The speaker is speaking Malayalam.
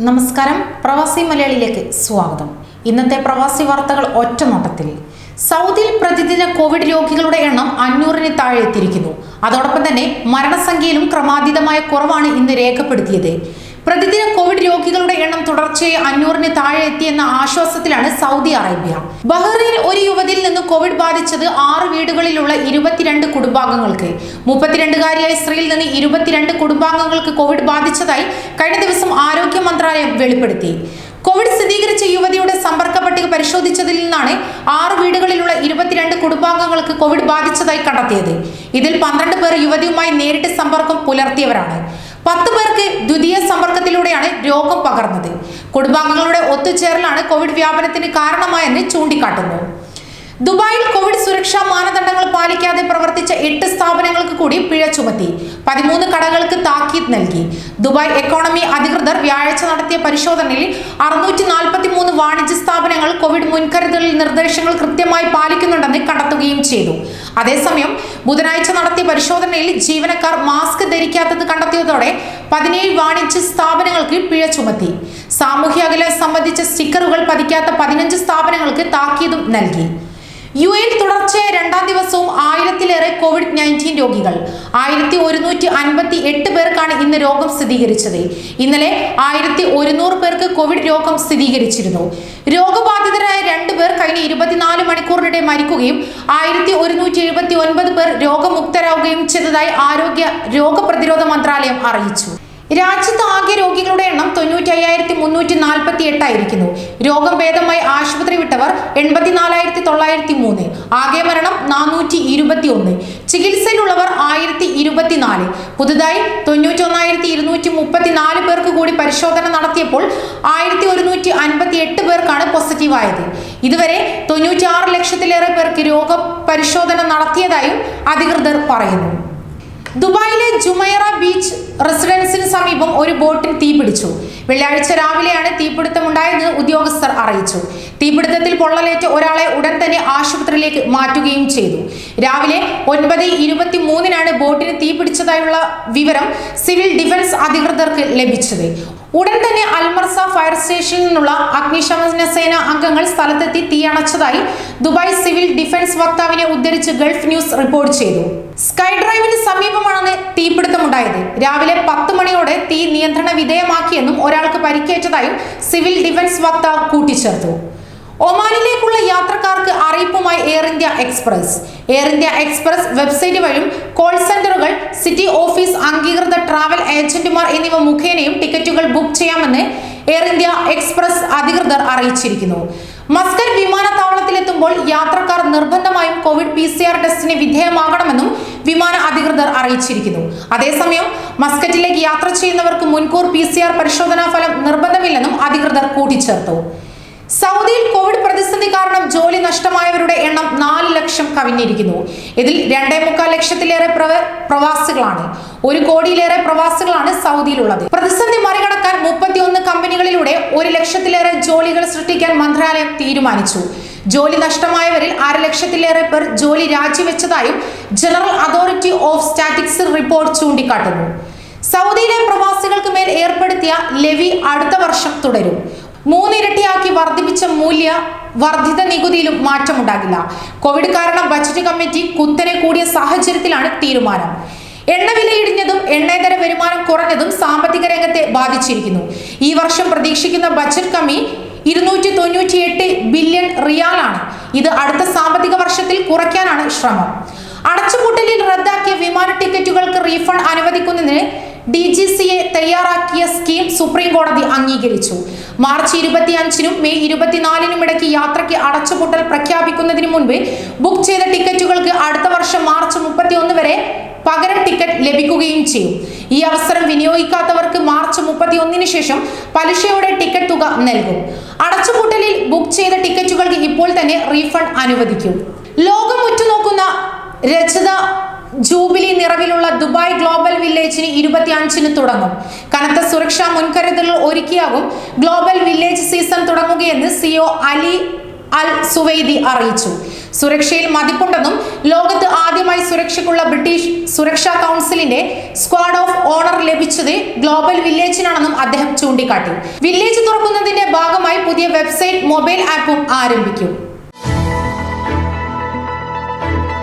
നമസ്കാരം, പ്രവാസി മലയാളിയിലേക്ക് സ്വാഗതം. ഇന്നത്തെ പ്രവാസി വാർത്തകൾ ഒറ്റനോട്ടത്തിൽ. സൗദിയിൽ പ്രതിദിന കോവിഡ് രോഗികളുടെ എണ്ണം 500-ന് താഴെ എത്തിയിരിക്കുന്നു. അതോടൊപ്പം തന്നെ മരണസംഖ്യയിലും ക്രമാതീതമായ കുറവാണ് ഇന്ന് രേഖപ്പെടുത്തിയത്. പ്രതിദിന കോവിഡ് രോഗികളുടെ എണ്ണം തുടർച്ചയായി 500-ന് താഴെ എത്തിയെന്ന ആശ്വാസത്തിലാണ് സൗദി അറേബ്യ. ബഹ്റൈനിൽ ഒരു യുവതിയിൽ നിന്ന് കോവിഡ് ബാധിച്ചത് 6 വീടുകളിലുള്ള 22 കുടുംബാംഗങ്ങൾക്ക്. 32-കാരിയായ സ്ത്രീയിൽ നിന്ന് 22 കുടുംബാംഗങ്ങൾക്ക് കോവിഡ് ബാധിച്ചതായി കഴിഞ്ഞ ദിവസം ആരോഗ്യ മന്ത്രാലയം വെളിപ്പെടുത്തി. കോവിഡ് സ്ഥിരീകരിച്ച യുവതിയുടെ സമ്പർക്ക പട്ടിക പരിശോധിച്ചതിൽ നിന്നാണ് 6 വീടുകളിലുള്ള 22 കുടുംബാംഗങ്ങൾക്ക് കോവിഡ് ബാധിച്ചതായി കണ്ടെത്തിയത്. ഇതിൽ 12 പേർ യുവതിയുമായി നേരിട്ട് സമ്പർക്കം പുലർത്തിയവരാണ്. 10 പേർക്ക് ദ്വിതീയ സമ്പർക്കത്തിലൂടെയാണ് രോഗം പകർന്നത്. കുടുംബാംഗങ്ങളുടെ ഒത്തുചേരലാണ് കോവിഡ് വ്യാപനത്തിന് കാരണമായെന്ന് ചൂണ്ടിക്കാട്ടുന്നു. ദുബായിൽ കോവിഡ് സുരക്ഷാ മാനദണ്ഡങ്ങൾ പാലിക്കാതെ പ്രവർത്തിച്ച 8 സ്ഥാപനങ്ങൾക്ക് കൂടി പിഴ ചുമത്തി. 13 കടകൾക്ക് താക്കീത് നൽകി. ദുബായ് എക്കോണമി അധികൃതർ വ്യാഴാഴ്ച നടത്തിയ പരിശോധനയിൽ 643 വാണിജ്യ സ്ഥാപനങ്ങൾ കോവിഡ് മുൻകരുതൽ നിർദ്ദേശങ്ങൾ കൃത്യമായി പാലിക്കുന്നുണ്ടെന്ന് കണ്ടെത്തുകയും ചെയ്തു. അതേസമയം ബുധനാഴ്ച നടത്തിയ പരിശോധനയിൽ ജീവനക്കാർ മാസ്ക് ധരിക്കാത്തത് കണ്ടെത്തിയതോടെ 17 വാണിജ്യ സ്ഥാപനങ്ങൾക്ക് പിഴ ചുമത്തി. സാമൂഹ്യ അകലം സംബന്ധിച്ച സ്റ്റിക്കറുകൾ പതിക്കാത്ത 15 സ്ഥാപനങ്ങൾക്ക് താക്കീതും നൽകി. യുഎയിൽ തുടർച്ചയായ 2ാം ദിവസവും 1000-ലേറെ കോവിഡ്-19 രോഗികൾ. 1158 പേർക്കാണ് ഇന്ന് രോഗം സ്ഥിരീകരിച്ചത്. ഇന്നലെ 1100 പേർക്ക് കോവിഡ് രോഗം സ്ഥിരീകരിച്ചിരുന്നു. രോഗബാധിതരായ 2 പേർ കഴിഞ്ഞ 24 മണിക്കൂറിനിടെ മരിക്കുകയും 1179 പേർ രോഗമുക്തരാകുകയും ചെയ്തതായി ആരോഗ്യ രോഗപ്രതിരോധ മന്ത്രാലയം അറിയിച്ചു. രാജ്യത്ത് ആകെ രോഗികളുടെ എണ്ണം 95,348 ആയിരിക്കുന്നു. രോഗം ഭേദമായി ആശുപത്രി വിട്ടവർ 84,903. ആകെ മരണം 421. ചികിത്സയിലുള്ളവർ 1024. പുതുതായി 91,234 പേർക്ക് കൂടി പരിശോധന നടത്തിയപ്പോൾ 1,158 പേർക്കാണ് പോസിറ്റീവായത്. ഇതുവരെ 96 ലക്ഷത്തിലേറെ പേർക്ക് രോഗപരിശോധന നടത്തിയതായും അധികൃതർ പറയുന്നു. ദുബായിലെ ജുമൈറ ബീച്ച് റെസിഡൻസിന് സമീപം ഒരു ബോട്ടിൽ തീപിടിച്ചു. വെള്ളിയാഴ്ച രാവിലെയാണ് തീപിടുത്തമുണ്ടായതെന്ന് ഉദ്യോഗസ്ഥർ അറിയിച്ചു. തീപിടുത്തത്തിൽ പൊള്ളലേറ്റ ഒരാളെ ഉടൻ തന്നെ ആശുപത്രിയിലേക്ക് മാറ്റുകയും ചെയ്തു. രാവിലെ 9:23-നാണ് ബോട്ടിന് തീപിടിച്ചതായുള്ള വിവരം സിവിൽ ഡിഫൻസ് അധികൃതർക്ക് ലഭിച്ചത്. ഉടൻ തന്നെ അൽമർസ ഫയർ സ്റ്റേഷനിൽ നിന്നുള്ള അഗ്നിശമന സേന അംഗങ്ങൾ സ്ഥലത്തെത്തി തീയണച്ചതായി ദുബായ് സിവിൽ ഡിഫൻസ് വക്താവിനെ ഉദ്ധരിച്ച് ഗൾഫ് ന്യൂസ് റിപ്പോർട്ട് ചെയ്തു. സ്കൈ ഡ്രൈവിന് സമീപമാണ് തീപിടുത്തമുണ്ടായത്. രാവിലെ 10 മണിയോടെ തീ നിയന്ത്രണ വിധേയമാക്കിയെന്നും ഒരാൾക്ക് പരിക്കേറ്റതായും സിവിൽ ഡിഫൻസ് വക്താവ് കൂട്ടിച്ചേർത്തു. ഒമാനിലേക്കുള്ള യാത്രക്കാർക്ക് അറിയിപ്പുമായി Air India Express. Air India Express website വഴിയും കോൾ സെന്ററുകൾ, സിറ്റി ഓഫീസ് അംഗീകൃത ട്രാവൽ ഏജന്റുമാർ എന്നിവ മുഖേനയും ടിക്കറ്റുകൾ ബുക്ക് ചെയ്യാമെന്ന് എയർ ഇന്ത്യ എക്സ്പ്രസ് അധികൃതർ അറിയിച്ചിരിക്കുന്നു. മസ്കറ്റ് വിമാനത്താവളത്തിലെത്തുമ്പോൾ യാത്രക്കാർ നിർബന്ധമായും കോവിഡ് PCR ടെസ്റ്റിന് വിധേയമാകണമെന്നും വിമാന അധികൃതർ അറിയിച്ചിരിക്കുന്നു. അതേസമയം മസ്കറ്റിലേക്ക് യാത്ര ചെയ്യുന്നവർക്ക് മുൻകൂർ PCR പരിശോധനാ ഫലം നിർബന്ധമില്ലെന്നും അധികൃതർ കൂട്ടിച്ചേർത്തു. സൗദിയിൽ കോവിഡ് പ്രതിസന്ധി കാരണം ജോലി നഷ്ടമായവരുടെ എണ്ണം 4 ലക്ഷം കവിഞ്ഞിരിക്കുന്നു. ഇതിൽ 2.25 ലക്ഷത്തിലേറെ പ്രവാസികളാണ്. 1 കോടിയിലേറെ പ്രവാസികളാണ് സൗദിയിലുള്ളത്. പ്രതിസന്ധി മറികടക്കാൻ 31 കമ്പനികളിലൂടെ 1 ലക്ഷത്തിലേറെ ജോലികൾ സൃഷ്ടിക്കാൻ മന്ത്രാലയം തീരുമാനിച്ചു. ജോലി നഷ്ടമായവരിൽ 1/2 ലക്ഷത്തിലേറെ പേർ ജോലി രാജിവെച്ചതായും general authority of statistics report ചൂണ്ടിക്കാട്ടുന്നു. സൗദിയിലെ പ്രവാസികൾക്ക് മേൽ ഏർപ്പെടുത്തിയ ലെവി അടുത്ത വർഷം തുടരും. 3 ഇരട്ടിയാക്കി വർദ്ധിപ്പിച്ച വർദ്ധിത നികുതിയിലും മാറ്റമുണ്ടാകില്ല. കോവിഡ് കാരണം ബജറ്റ് കമ്മിറ്റി കുത്തനെ കൂടിയ സാഹചര്യത്തിലാണ് തീരുമാനം. എണ്ണവില ഇടിഞ്ഞതും എണ്ണേതര വരുമാനം കുറഞ്ഞതും സാമ്പത്തിക രംഗത്തെ ബാധിച്ചിരിക്കുന്നു. ഈ വർഷം പ്രതീക്ഷിക്കുന്ന ബജറ്റ് കമ്മി 298 ബില്യൺ റിയാലാണ്. ഇത് അടുത്ത സാമ്പത്തിക വർഷത്തിൽ കുറയ്ക്കാനാണ് ശ്രമം. അടച്ചുപൂട്ടലിൽ റദ്ദാക്കിയ വിമാന ടിക്കറ്റുകൾക്ക് റീഫണ്ട് അനുവദിക്കുന്നതിന് DGCA തയ്യാറാക്കിയ സ്കീം സുപ്രീം കോടതി അംഗീകരിച്ചു. മാർച്ച് 25-നും മെയ് 24-നും ഇടയ്ക്ക് യാത്രയ്ക്ക് അടച്ചുപൂട്ടൽ പ്രഖ്യാപിക്കുന്നതിന് മുൻപ് ബുക്ക് ചെയ്ത ടിക്കറ്റുകൾക്ക് അടുത്ത വർഷം മാർച്ച് 31 വരെ പകരം ടിക്കറ്റ് ലഭിക്കുകയും ചെയ്യും. ഈ അവസരം വിനിയോഗിക്കാത്തവർക്ക് മാർച്ച് 31-ന് ശേഷം പലിശയോടെ ടിക്കറ്റ് തുക നൽകും. അടച്ചുപൂട്ടലിൽ ബുക്ക് ചെയ്ത ടിക്കറ്റുകൾക്ക് ഇപ്പോൾ തന്നെ റീഫണ്ട് അനുവദിക്കും. ലോകം ഉറ്റുനോക്കുന്ന രജത ജൂബിലി നിറവിലുള്ള ദുബായ് ഗ്ലോബൽ വില്ലേജിന് 25-ന് തുടങ്ങും. കനത്ത സുരക്ഷാ മുൻകരുതലുകൾ ഒരുക്കിയാകും ഗ്ലോബൽ വില്ലേജ് സീസൺ തുടങ്ങുകയെന്ന് CEO അലി അൽ സുവൈദി അറിയിച്ചു. സുരക്ഷയിൽ മതിപ്പുണ്ടെന്നും ലോകത്ത് ആദ്യമായി സുരക്ഷയ്ക്കുള്ള ബ്രിട്ടീഷ് സുരക്ഷാ കൗൺസിലിന്റെ സ്ക്വാഡ് ഓഫ് ഓണർ ലഭിച്ചത് ഗ്ലോബൽ വില്ലേജിനാണെന്നും അദ്ദേഹം ചൂണ്ടിക്കാട്ടി. വില്ലേജ് തുറക്കുന്നതിന്റെ ഭാഗമായി പുതിയ വെബ്സൈറ്റ്, മൊബൈൽ ആപ്പും ആരംഭിക്കും.